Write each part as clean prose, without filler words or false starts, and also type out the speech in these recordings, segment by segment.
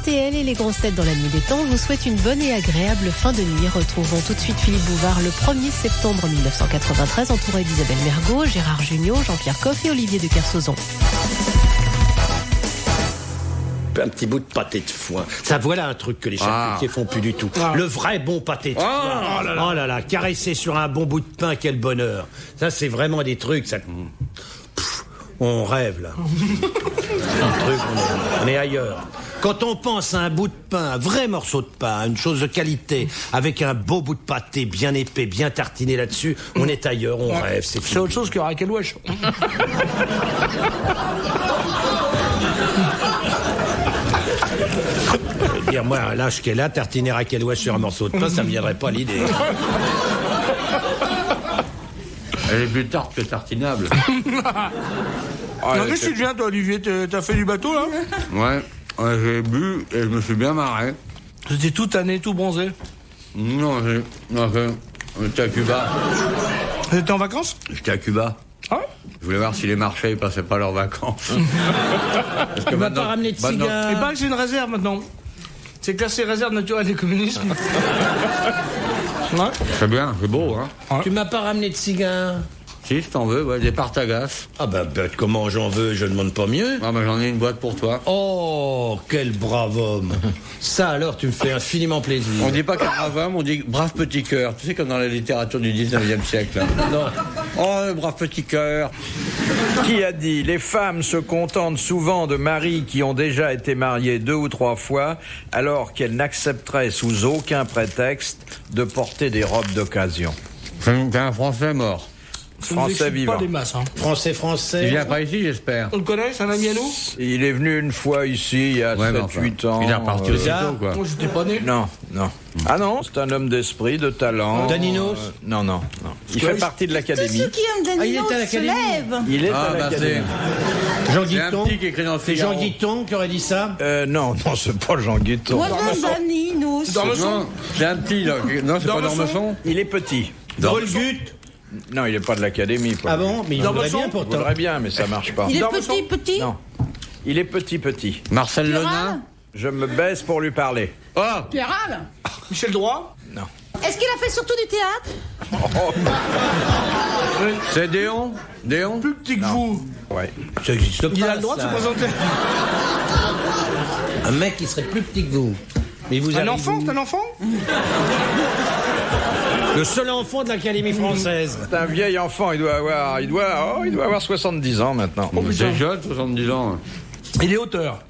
RTL et les grosses têtes dans la nuit des temps vous souhaitent une bonne et agréable fin de nuit. Retrouvons tout de suite Philippe Bouvard le 1er septembre 1993, entouré d'Isabelle Mergo, Gérard Jugnot, Jean-Pierre Coff et Olivier de Kersauzon. Un petit bout de pâté de foin. Ça, voilà un truc que les charcutiers font plus du tout. Le vrai bon pâté de foin. Oh là là, caresser sur un bon bout de pain, quel bonheur. Ça, c'est vraiment des trucs, ça... on rêve, là. Un truc, on est ailleurs. Quand on pense à un bout de pain, un vrai morceau de pain, une chose de qualité, avec un beau bout de pâté bien épais, bien tartiné là-dessus, on est ailleurs, on rêve. C'est autre chose que Raquel Wesh. Dire, moi, à l'âge qu'elle a, tartiner Raquel Wesh sur un morceau de pain, ça me viendrait pas à l'idée. Elle est plus tarte que tartinable. Qu'est-ce que tu deviens, toi, Olivier? T'as fait du bateau, là? Ouais, j'ai bu et je me suis bien marré. T'étais tout tanné, tout bronzé. Non, j'étais à Cuba. T'étais en vacances? J'étais à Cuba. Ah. Je voulais voir si les marchés passaient pas leurs vacances. Parce que maintenant, pas ramener de cigares. Et pas que j'ai une réserve maintenant. C'est classé réserve naturelle des communistes. Ouais. C'est bien, c'est beau, hein. Ouais. Tu m'as pas ramené de cigares? Si, si t'en veux, ouais, des Partagas. Ah bah bête, comment j'en veux, je demande pas mieux. Ah bah j'en ai une boîte pour toi. Oh, quel brave homme. Ça alors, tu me fais infiniment plaisir. On dit pas qu'un brave homme, on dit brave petit cœur. Tu sais, comme dans la littérature du 19e siècle. Là. Non. Oh, brave petit cœur. Qui a dit « Les femmes se contentent souvent de maris qui ont déjà été mariés 2 ou 3 fois, alors qu'elles n'accepteraient sous aucun prétexte de porter des robes d'occasion. » C'est un Français mort. Français vivant. Pas des masses, hein. Français. Il vient pas ici, j'espère. On le connaît, c'est un ami à nous? Il est venu une fois ici, il y a 7-8 ans. Il est reparti aussitôt, quoi. Moi, j'étais pas né. Non. Ah non, c'est un homme d'esprit, de talent. Daninos Non. Il fait partie de l'académie. Tous ceux qui aiment Daninos il est à se l'académie. lèvent. Il est à Ah, bah l'académie. Jean c'est un Guiton. petit qui écrit dans le C'est Figaro. Jean Guiton qui aurait dit ça. Non, c'est pas Jean Guiton. Moi, j'aime Daninos. Non, c'est un petit, là. Non, c'est pas Dormesson. Il est petit. Volgut. Non, il est pas de l'académie. Paul. Ah bon? Mais il voudrait bien Il pourtant. voudrait bien, mais ça marche pas. Il est petit. Non. Il est petit. Marcel Pierral. Lenain. Je me baisse pour lui parler. Oh, Pierral. Michel Droit? Non. Est-ce qu'il a fait surtout du théâtre? c'est Déon. Déon. Plus petit que vous. Ouais. Ça existe pas, Il a le droit de se ça. présenter. Un mec qui serait plus petit que vous. Mais vous Un arrivez enfant, où? c'est un enfant? Le seul enfant de l'Académie française. C'est un vieil enfant, il doit avoir 70 ans maintenant. C'est jeune, 70 ans. Il est auteur.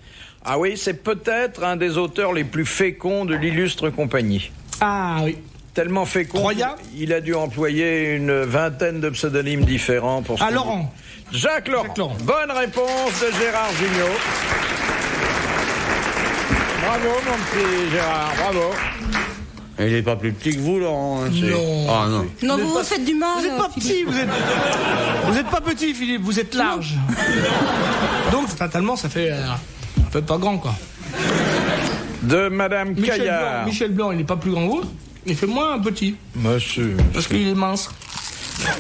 Ah oui, c'est peut-être un des auteurs les plus féconds de l'illustre compagnie. Ah oui. Tellement fécond, Troya. il a dû employer une vingtaine de pseudonymes différents pour... Ah, Laurent. Jacques Laurent. Jacques Laurent. Bonne réponse de Gérard Jugnot. Bravo mon petit Gérard, bravo. Et il est pas plus petit que vous, Laurent. Hein, Non. Ah non. Non, Vous vous êtes vous pas- faites du mal. Vous êtes pas petit, vous êtes pas petit, Philippe, vous êtes large. Donc, fatalement, ça fait pas grand, quoi. De Madame Caillard. Michel Blanc, il est pas plus grand que vous. Il fait moins petit. Monsieur. Parce qu'il est mince.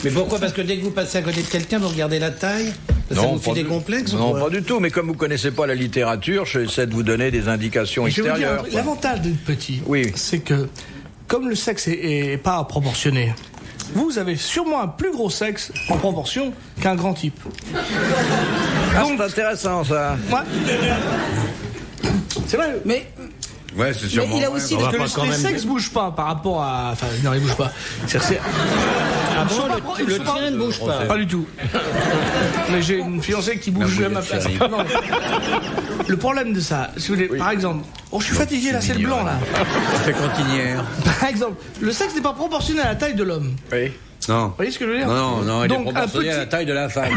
Mais pourquoi? Parce que dès que vous passez à côté de quelqu'un, vous regardez la taille? Ça vous fait pas des du- complexes? ou Non, quoi? pas du tout. Mais comme vous connaissez pas la littérature, j'essaie de vous donner des indications Je vais vous dire, extérieures. quoi. l'avantage d'être petit, Oui. c'est que, comme le sexe est pas proportionné, vous avez sûrement un plus gros sexe en proportion qu'un grand type. Ah, c'est intéressant ça. Ouais. C'est vrai. Mais Ouais, c'est sûrement. il a vrai. aussi on va Parce pas que quand les même- sexes bougent pas par rapport à... Enfin, non, ils bougent pas. C'est-à-dire, Ah bon, ils le sont pas- tien ne bouge pas. Pas du tout. Mais j'ai une fiancée qui bouge à ma place. Non. Le problème de ça, si vous voulez, par exemple... Oh, je suis fatigué là, c'est le blanc là. C'est cantinière. Par exemple, le sexe n'est pas proportionné à la taille de l'homme. Vous Oui. Non. voyez ce que je veux dire? Non, il est Donc, un proportionné à la petit- taille de la femme.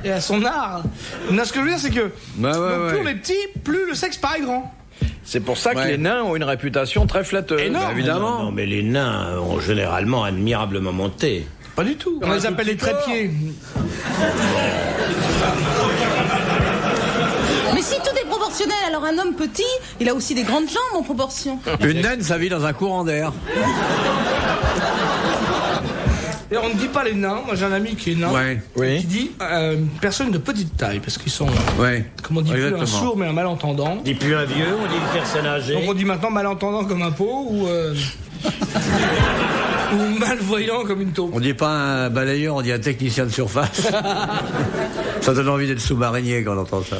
Et à son art. Non, ce que je veux dire, c'est que Ouais, donc, ouais. plus on est petit, plus le sexe paraît grand. C'est pour ça que Ouais. les nains ont une réputation très flatteuse. Énorme. Bah, évidemment. Non, mais les nains ont généralement admirablement monté. Pas du tout. On Un les tout appelle les petit corps. trépieds. Mais si tout est proportionnel, alors un homme petit, il a aussi des grandes jambes en proportion. Une naine, ça vit dans un courant d'air. Et on ne dit pas les nains. Moi, j'ai un ami qui est nain. Ouais. Oui. Qui dit personne de petite taille, parce qu'ils sont, comme on dit, Exactement. plus un sourd mais un malentendant. On dit plus un vieux, on dit une personne âgée. Donc on dit maintenant malentendant comme un pot ou ou malvoyant comme une taupe. On dit pas un balayeur, on dit un technicien de surface. Ça donne envie d'être sous-marinier quand on entend ça.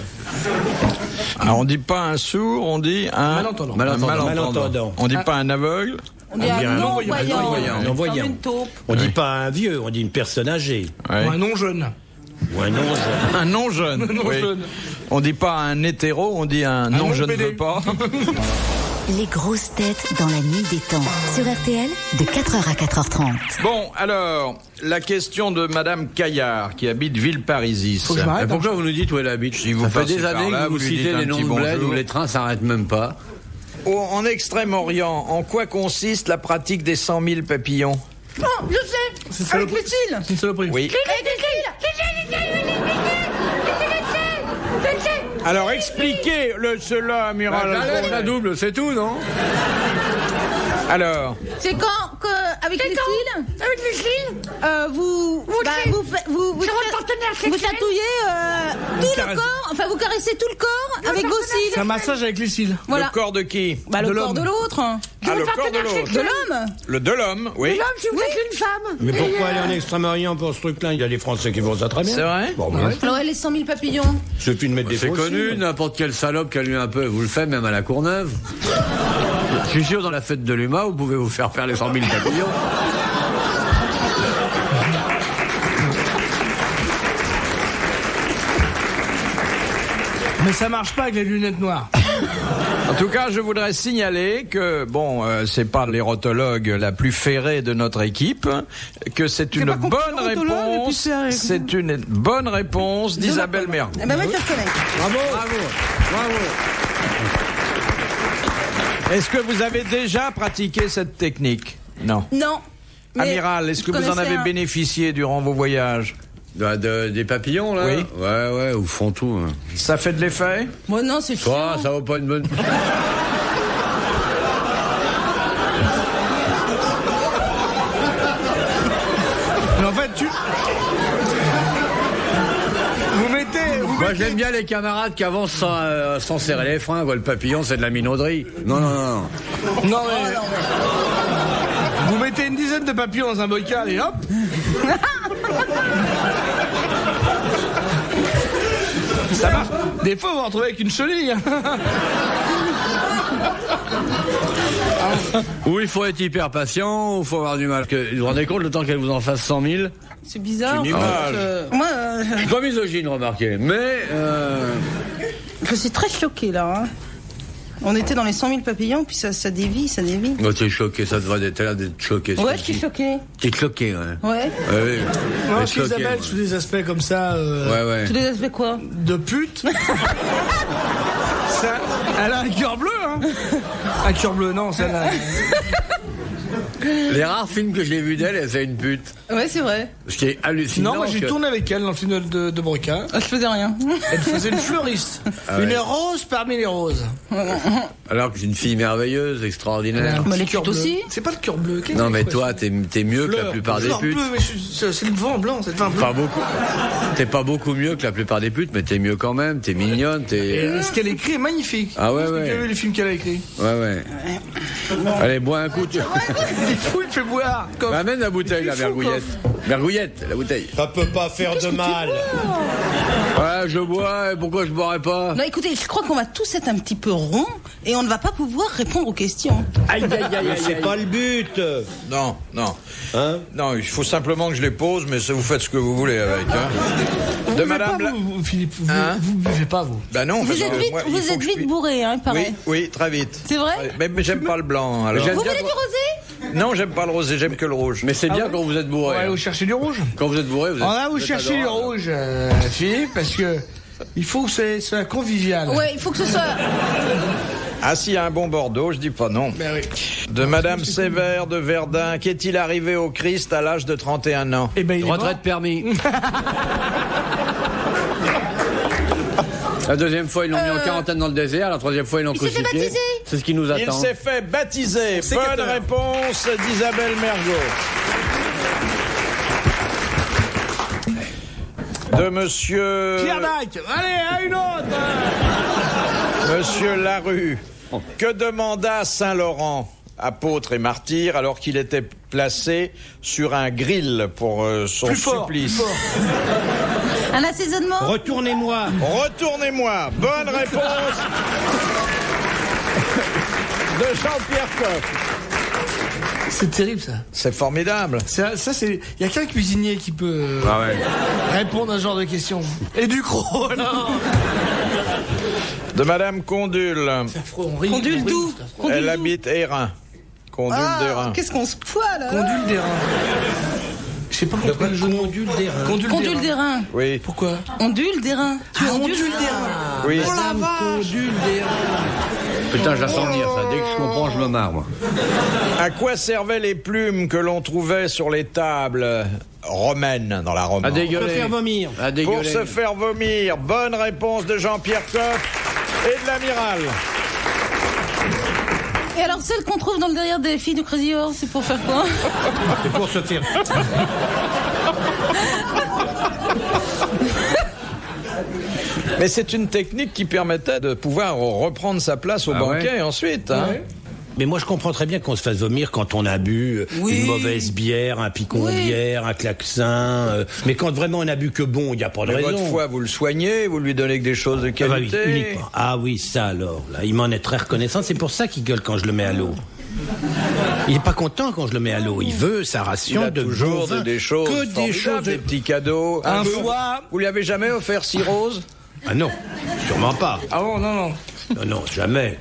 Alors, on dit pas un sourd, on dit un Malentendant. Un Malentendant. On dit pas un aveugle. On dit un non-voyant. Non-voyant. Comme une taupe. On dit pas un vieux, on dit une personne âgée. Ouais. Ou un non-jeune. Ou un non-jeune. Un non-jeune. Un non-jeune. On dit pas un hétéro, on dit un non, je ne non-pédé. veux pas. Les grosses têtes dans la nuit des temps. Sur RTL, de 4h à 4h30. Bon, alors, la question de Madame Caillard, qui habite Villeparisis. Faut que je m'arrête. Mais pourquoi vous nous dites où elle habite? Si vous Ça fait passez des par années là, que vous vous lui citez dites un les noms petit de bled bonjour. où les trains s'arrêtent même pas. En Extrême-Orient, en quoi consiste la pratique des 100 000 papillons? Non, je sais. C'est Avec saloperie. Lucille. C'est une saloperie. Oui. Alors, expliquez cela, amiral. La double, c'est tout, non? Alors, C'est quand avec Lucille, vous chatouillez tout le corps, enfin vous caressez tout le corps avec vos cils. C'est un massage avec les cils. Voilà. le corps de qui? Bah, le de corps l'homme. de l'autre. Ah, le corps de l'autre. De l'homme. Le de l'homme, oui. Si vous êtes une femme. Mais pourquoi aller en Extrême-Orient pour ce truc-là? Il y a des Français qui font ça très bien. C'est vrai? Bon, ben, Alors les 100 000 papillons. suffit de mettre des C'est faux connu, cils. n'importe quelle salope qui a lu un peu, vous le faites même à la Courneuve. Je suis sûr, dans la fête de l'UMA, vous pouvez vous faire les 100 000 papillons. Mais ça marche pas avec les lunettes noires. En tout cas, je voudrais signaler que, bon, c'est pas l'érotologue la plus ferrée de notre équipe, que c'est une pas compris bonne l'érotologue, le plus réponse. ferré. C'est une bonne réponse d'Isabelle Mergo. Eh ben moi je reconnais. Bravo. Bravo. Est-ce que vous avez déjà pratiqué cette technique? Non. Non. Mais Amiral, est-ce que je vous en connaissais avez un. bénéficié durant vos voyages? Des papillons, là? Oui. Ouais, ils font tout. Hein. Ça fait de l'effet? Moi non, c'est Toi, chiant. ça vaut pas une bonne... Mais en fait, Moi, j'aime bien les camarades qui avancent sans serrer les freins. Le papillon, c'est de la minauderie. Non. Non, mais... Vous mettez une dizaine de papillons dans un bocal et hop. Ça marche. Des fois, vous vous retrouvez avec une chenille. Ou il faut être hyper patient, ou il faut avoir du mal. Vous vous rendez compte le temps qu'elle vous en fasse 100 000? C'est bizarre. C'est une image. Moi, Pas misogyne, remarquez. Mais, je suis très choquée là. Hein. On était dans les 100 000 papillons, puis ça dévie, ça dévie. oh, t'es choqué, ça devrait être là d'être choqué. Ouais, je suis choquée. T'es choqué, ouais. Ouais. Oui. Moi, T'es chez choqué, Isabelle, ouais. sous des aspects comme ça, Ouais. Tous les aspects quoi? de pute. Ça, elle a un cœur bleu, hein. Un cœur bleu, non, celle-là. Les rares films que j'ai vus d'elle, elle faisait une pute. Ouais, c'est vrai. Ce qui est hallucinant. Non, moi j'ai que- tourné avec elle dans le film de Broca. Je faisais rien. Elle faisait une fleuriste. Ah ouais. Une rose parmi les roses. Alors que c'est une fille merveilleuse, extraordinaire. Mais les Cœur putes bleu. aussi. C'est pas le cœur bleu. Qu'est-ce Non, que mais c'est, toi, t'es mieux que la plupart des Cœur putes. bleu, mais c'est le vent blanc, c'est le vin bleu. Pas beaucoup. T'es pas beaucoup mieux que la plupart des putes, mais t'es mieux quand même. T'es mignonne, Et ce qu'elle écrit est magnifique. Ah ouais, Est-ce que ouais. tu as vu les films qu'elle a écrits? Ouais. Allez, bois un coup. Tu... Il est fou, il te fait boire. Comme... Bah, amène la bouteille, la Il est fou, vergouillette. Vergouillette, la bouteille. Ça peut pas faire de mal. Ouais, je bois, et pourquoi je boirais pas? Non, écoutez, je crois qu'on va tous être un petit peu ronds et on ne va pas pouvoir répondre aux questions. Aïe, c'est pas le but. Non. Hein? Non, il faut simplement que je les pose, mais ça, vous faites ce que vous voulez avec. Hein. De madame. Vous, Philippe, vous, Hein vous buvez pas, vous. Bah non, Vous parce êtes que vite, moi, il vous faut êtes que je vite puisse- bourré, hein, il paraît. Oui, très vite. C'est vrai? Mais j'aime pas le blanc, alors. J'aime Vous bien voulez du quand- rosé? Non, j'aime pas le rosé, j'aime que le rouge. Mais c'est bien ouais quand vous êtes On bourré. va aller hein. vous chercher du rouge. Quand vous êtes bourré, vous êtes. On va vous êtes chercher du adorable. rouge, Philippe, parce que il faut que ce soit convivial. Ouais, il faut que ce soit. Ah, s'il y a un bon Bordeaux, je dis pas non. Ben oui. De madame Sévère de Verdun, qu'est-il arrivé au Christ à l'âge de 31 ans? Eh ben, il est Retraite mort. permis. La deuxième fois, ils l'ont mis en quarantaine dans le désert. La troisième fois, ils l'ont Il s'est fait crucifié. baptiser. C'est ce qui nous Il attend. s'est fait baptiser. Bonne Sécateur. réponse d'Isabelle Mergo. de monsieur... Pierre Dac. Allez, à une autre. Monsieur Larue. Que demanda Saint-Laurent, apôtre et martyr, alors qu'il était placé sur un grill pour son supplice? Un assaisonnement? Retournez-moi. Retournez-moi. Bonne réponse de Jean-Pierre Coff. C'est terrible, ça. C'est formidable. Ça, c'est... Il y a qu'un cuisinier qui peut répondre à ce genre de questions. Et du croc, alors. De Madame Condule. C'est affreux, on rit. Condule d'où? Elle habite Hérin. Condule d'Hérin. Qu'est-ce qu'on se fout, là? Condule des reins. Je sais pas pourquoi le jeu. Condule des reins. Condule des reins. Oui. Pourquoi? Ondule des reins. Tu ondules des reins. Oui. Oh la vache. Condule des reins. Putain, je la sens venir, ça. Dès que je comprends, je me marre, moi. À quoi servaient les plumes que l'on trouvait sur les tables romaines dans la Rome? À dégueuler. Pour faire vomir. À dégueuler. Pour se faire vomir. Bonne réponse de Jean-Pierre Coff et de l'amiral. Et alors, celle qu'on trouve dans le derrière des filles du Crazy Horse, c'est pour faire quoi? C'est pour se faire. Mais c'est une technique qui permettait de pouvoir reprendre sa place au banquet ensuite. Hein. Ouais. Mais moi, je comprends très bien qu'on se fasse vomir quand on a bu une mauvaise bière, un picon bière, un klaxon. Mais quand vraiment on a bu que bon, il n'y a pas de raison. Votre foie, vous le soignez, vous lui donnez que des choses de qualité. Ah, oui, uniquement. Ah oui, ça alors. Là, il m'en est très reconnaissant. C'est pour ça qu'il gueule quand je le mets à l'eau. Il n'est pas content quand je le mets à l'eau. Il veut sa ration il a de toujours bon vin, des choses, que des choses, des petits cadeaux. Un foie. Vous lui avez jamais offert cirrhose? Ah non, sûrement pas. Ah bon, non. Non, jamais.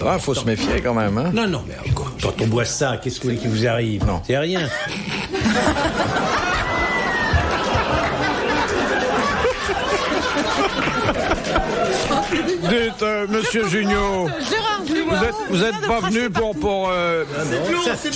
Ah, faut se méfier quand même. Hein. Non, mais quand on boit ça, qu'est-ce que vous voulez qui vous arrive? Non. C'est rien. Dites, monsieur Junio, vous êtes pas venu pour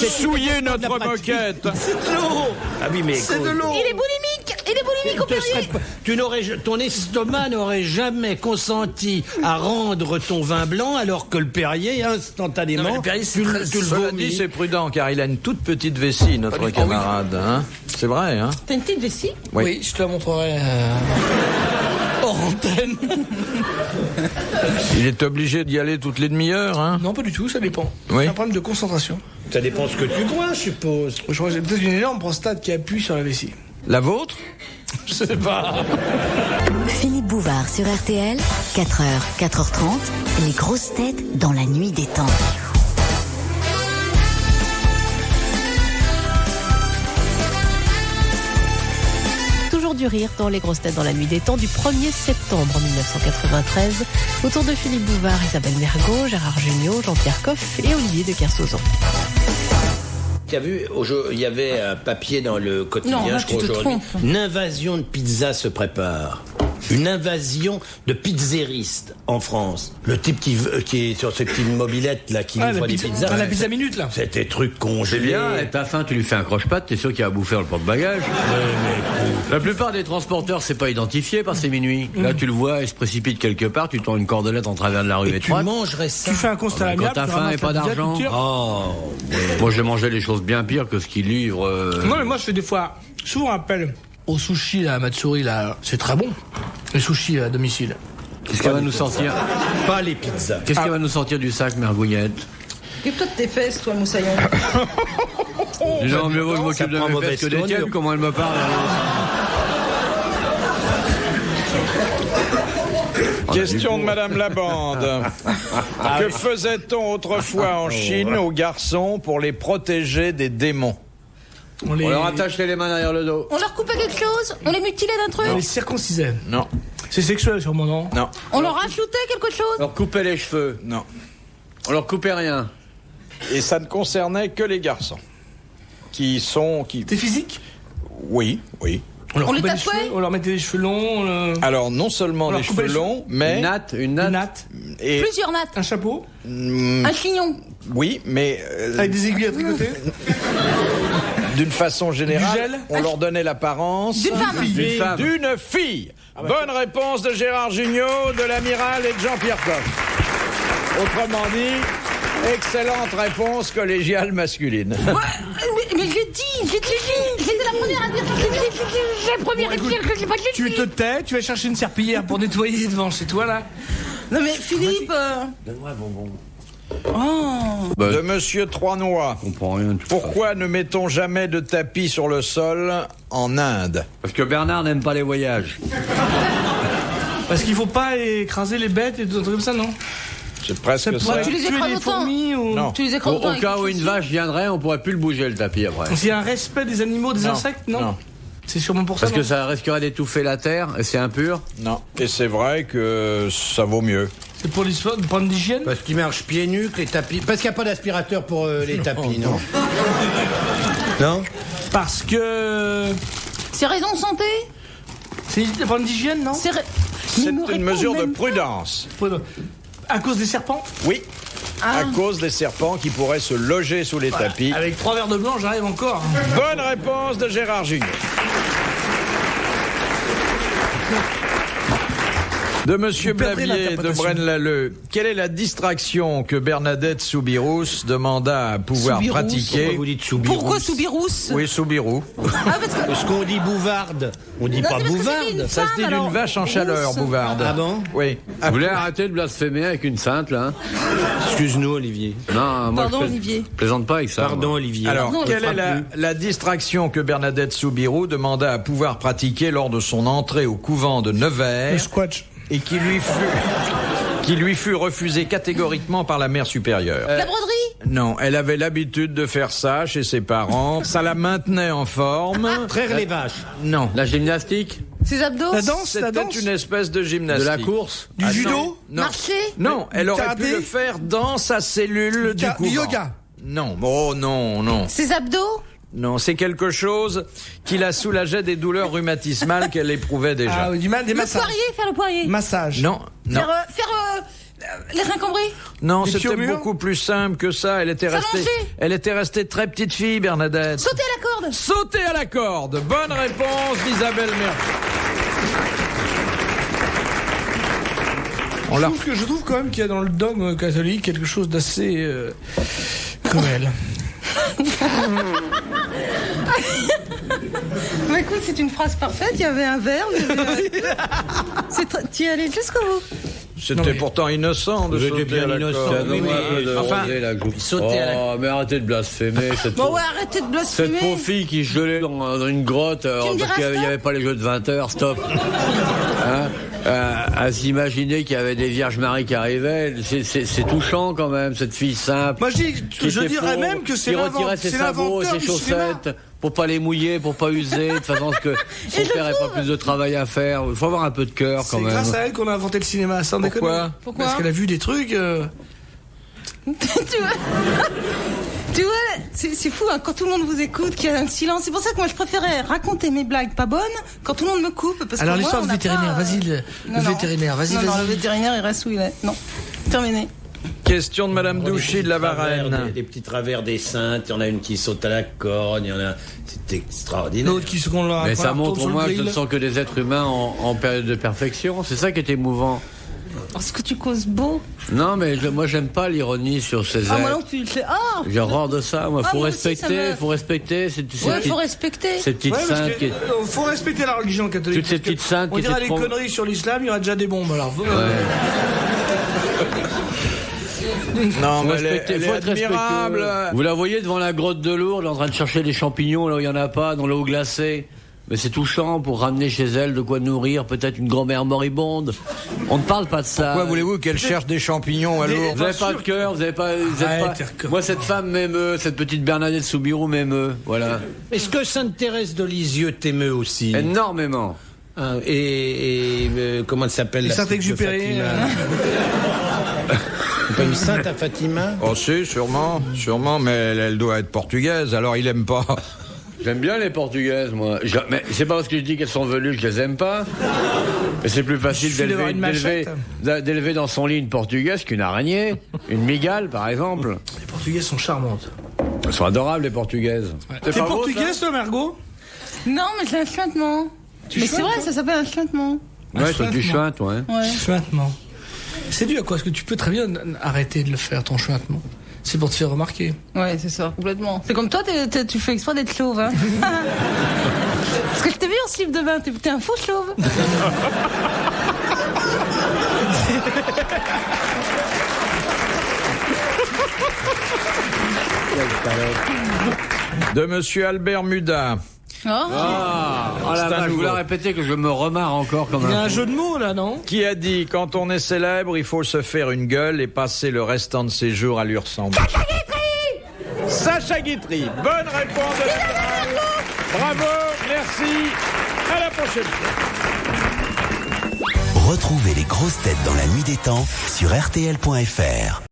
souiller notre moquette. C'est de l'eau. Ah oui, mais C'est de l'eau. Il est boulimique au Perrier. ton estomac n'aurait jamais consenti à rendre ton vin blanc alors que le Perrier, instantanément, Non, mais le Perrier, c'est tu très- le Cela dit, vomis. c'est prudent car il a une toute petite vessie, notre camarade. Hein. C'est vrai, hein. T'as une petite vessie? Oui. Je te la montrerai hors antenne. Il est obligé d'y aller toutes les demi-heures, hein. Non, pas du tout, ça dépend. Oui. C'est un problème de concentration. Ça dépend ce que tu bois, je suppose. Je crois que j'ai peut-être une énorme prostate qui appuie sur la vessie. La vôtre? Je sais pas. Philippe Bouvard sur RTL, 4h, 4h30, les grosses têtes dans la nuit des temps. Toujours du rire dans les grosses têtes dans la nuit des temps du 1er septembre 1993. Autour de Philippe Bouvard, Isabelle Mergo, Gérard Jugnot, Jean-Pierre Coff et Olivier de Kersauzon. Tu as vu, il y avait un papier dans le quotidien, Non, là, je crois tu te aujourd'hui. trompes. Une invasion de pizza se prépare. Une invasion de pizzeristes en France. Le type qui est sur ces petites mobilettes là, qui livre des pizzas. La pizza minute, là. C'est des trucs C'est congelés. bien, et t'as faim, tu lui fais un croche-patte, t'es sûr qu'il va bouffer le porte-bagages. La plupart des transporteurs, c'est pas identifié par c'est minuit. Là, tu le vois, il se précipite quelque part, tu tends une cordelette en travers de la rue Et tu étroite. mangerais ça. Tu fais un constat Quand amiable. t'as tu faim et ramasses pas la pizza, d'argent. tu tires. Moi, j'ai mangé des choses bien pires que ce qu'ils livrent. Non, mais moi, je fais des fois, souvent appel au sushi, là, à Matsuri, là. C'est très bon. Les sushis à domicile. Qu'est-ce qu'elle va nous sortir? Pas les pizzas. Qu'est-ce qu'elle va nous sortir du sac, Mergouillette? Occupe-toi de tes fesses, toi, moussaillon. Non, mieux vaut que je m'occupe de prend mes mauvaise fesses que des tournure. tiennes, comment elle me parle. Question de Madame Labande. Que faisait-on autrefois en Chine aux garçons pour les protéger des démons? On On leur attache les mains derrière le dos. On leur coupait quelque chose? On les mutilait d'un truc? les circoncisait. Non, C'est sexuel, sûrement, non? non, On leur ajoutait quelque chose? On leur coupait les cheveux. non. On leur coupait rien. Et ça ne concernait que les garçons. Qui... T'es physique? Oui. On les coupait tatouait? cheveux, on leur mettait les cheveux longs, Alors, non seulement On les leur coupait cheveux les longs, mais... Une natte. une natte, Et, Plusieurs nattes. un chapeau, Un chignon. oui, mais avec des aiguilles à tricoter. d'une façon générale, Du gel on leur donnait l'apparence D'une femme. D'une femme. d'une fille. Bonne réponse de Gérard Jugnot, de l'amiral et de Jean-Pierre Coff. Autrement dit, excellente réponse collégiale masculine. Ouais, Mais je l'ai dit. J'étais la première à dire ça. La première à dire que j'ai pas dit. Tu te tais, tu vas chercher une serpillière pour nettoyer devant chez toi, là. Non mais Philippe. Donne-moi un bonbon. De Monsieur Troynois. Je comprends rien. Pourquoi ne mettons jamais de tapis sur le sol en Inde? Parce que Bernard n'aime pas les voyages. Parce qu'il faut pas écraser les bêtes et des trucs comme ça, non? C'est presque ça. Tu les écrases autant. Non. Tu les écrases Au autant. cas où une vache viendrait, on pourrait plus le bouger le tapis après. S'il y a un respect des animaux, des insectes, non. C'est sûrement pour ça. Parce que ça risquerait d'étouffer la terre et c'est impur. Non. Et c'est vrai que ça vaut mieux. C'est pour l'histoire de prendre d'hygiène. Parce qu'ils marchent pieds nus, que les tapis. Parce qu'il n'y a pas d'aspirateur pour les tapis, non? Non? Parce que. C'est raison de santé. C'est prendre d'hygiène, non? C'est une mesure de prudence. À cause des serpents? Oui. À cause des serpents qui pourraient se loger sous les tapis. Avec 3 verres de blanc, j'arrive encore. Bonne réponse de Gérard Junior. De Monsieur Blavier de Braine-l'Alleud. Quelle est la distraction que Bernadette Soubirous demanda à pouvoir pratiquer? Pourquoi vous dites Soubirous? Pourquoi Soubirous? Oui, Soubirous. Parce qu'on dit bouvarde. On dit pas bouvarde. Ça se dit d'une vache en chaleur, bouvarde. Ah bon? Oui. Vous voulez arrêter de blasphémer avec une sainte, là? Excuse-nous, Olivier. Non, moi Pardon, je Olivier. plaisante pas avec ça. Pardon, moi. Olivier. Alors, Non, quelle est la distraction que Bernadette Soubirous demanda à pouvoir pratiquer lors de son entrée au couvent de Nevers squash. et qui lui fut refusée catégoriquement par la mère supérieure? La broderie? Non, elle avait l'habitude de faire ça chez ses parents. Ça la maintenait en forme. Traire les vaches. Non. La gymnastique? Ses abdos? La danse, la C'était danse. une espèce de De gymnastique. la course? Du judo? Non. Marcher? Non, elle aurait karaté? pu le faire dans sa cellule du couvent. yoga? Non. Oh non, non. Ses abdos? Non, c'est quelque chose qui la soulageait des douleurs rhumatismales qu'elle éprouvait déjà. Ah oui, des Le massages. poirier, faire le poirier. Massage. Non, non. Faire les reins cambrés. Non, Des c'était pieds au mur? beaucoup plus simple que ça. S'allonger? Elle était restée très petite fille, Bernadette. Sauter à la corde. Sauter à la corde. Bonne réponse d'Isabelle Mercier. Je trouve quand même qu'il y a dans le dogme catholique quelque chose d'assez cruel. Mais écoute, c'est une phrase parfaite. Il y avait un verbe. Tu y allais jusqu'au bout. C'était pourtant innocent de sauter à la corde. Oui, mais enfin, sauter à la... Oh, mais arrêtez de blasphémer. Cette Bon ouais, arrêtez de blasphémer. Cette pauvre fille qui se gelait dans une grotte me parce qu'il n'y avait pas les jeux de 20 heures, stop. Hein, à s'imaginer qu'il y avait des Vierges Marie qui arrivaient, c'est touchant quand même, cette fille simple. Moi je qui dirais était même que c'est qui retirait ses sabots et ses chaussettes pour pas les mouiller, pour pas user, de façon à ce que son père n'ait pas plus de travail à faire. Il faut avoir un peu de cœur quand C'est même. grâce à elle qu'on a inventé le cinéma, sans déconner. Pourquoi? Parce qu'elle a vu des trucs. Tu vois, c'est fou hein, quand tout le monde vous écoute, qu'il y a un silence. C'est pour ça que moi je préférais raconter mes blagues pas bonnes quand tout le monde me coupe. Parce Alors que l'histoire moi, du on n'a vétérinaire, pas, vas-y, le vétérinaire, vas-y, non, vas-y. Non, le vétérinaire il reste où il est. Non, terminé. question de Madame Douchy de la Varenne. Des petits travers des saintes, il y en a une qui saute à la corde, il y en a... C'est extraordinaire. L'autre qui se qu'on l'a. Mais qu'on ça la montre retourne au sur moins le que ce ne grill. sont que des êtres humains en période de perfection. C'est ça qui est émouvant. Est-ce que tu causes beau? Non, mais moi j'aime pas l'ironie sur ces Ah, moi êtres. non plus. J'ai horreur de ça. Moi, faut moi aussi, ça respecter, me- faut respecter. Ouais, faut respecter. Ces petites Ouais, parce saintes que, qui. faut respecter la religion catholique. Toutes ces parce que petites saintes on qui dira étaient les trop- conneries sur l'islam, il y aura déjà des bombes. Alors, Non, Faut mais respecter, elle est faut être admirable. respectueux. Vous la voyez devant la grotte de Lourdes, en train de chercher des champignons là où il y en a pas, dans l'eau glacée. Mais c'est touchant pour ramener chez elle de quoi nourrir peut-être une grand-mère moribonde. On ne parle pas de ça. Pourquoi voulez-vous qu'elle cherche des champignons à Lourdes? Vous n'avez pas de cœur, vous n'avez pas. Moi, cette femme m'émeut, cette petite Bernadette Soubirous m'émeut. Voilà. Est-ce que Sainte Thérèse de Lisieux t'émeut aussi? Énormément. Ah, comment elle s'appelle? Et la Saint-Exupéry, petite de Fatima C'est pas une sainte à Fatima? Oh si, sûrement, mais elle doit être portugaise, alors il aime pas. J'aime bien les Portugaises, moi. Mais c'est pas parce que je dis qu'elles sont velues que je les aime pas. Mais c'est plus facile Il suffit d'avoir une machette. d'élever dans son lit une Portugaise qu'une araignée. Une migale, par exemple. Les Portugaises sont charmantes. Elles sont adorables, les Portugaises. T'es pas beau, portugaise, toi, Margot? Non, mais j'ai un chuintement. Mais c'est vrai, ça s'appelle un chuintement. ça Ouais, c'est du chuinte, ouais. Ouais. Chuintement. C'est dû à quoi? Est-ce que tu peux très bien arrêter de le faire, ton chuintement? C'est pour te faire remarquer. Ouais, c'est ça, complètement. C'est comme toi, tu fais exprès d'être chauve, hein. Parce que je t'ai vu en slip de bain, t'es un faux chauve. De Monsieur Albert Muda. La vache, vous la répétez que je me remarre encore comme Il y a un jeu de mots là, non? Qui a dit, quand on est célèbre, il faut se faire une gueule et passer le restant de ses jours à lui ressembler? Sacha Guitry. Bonne réponse de Gérald. Bravo, merci. À la prochaine fois. Retrouvez les grosses têtes dans la nuit des temps sur RTL.fr.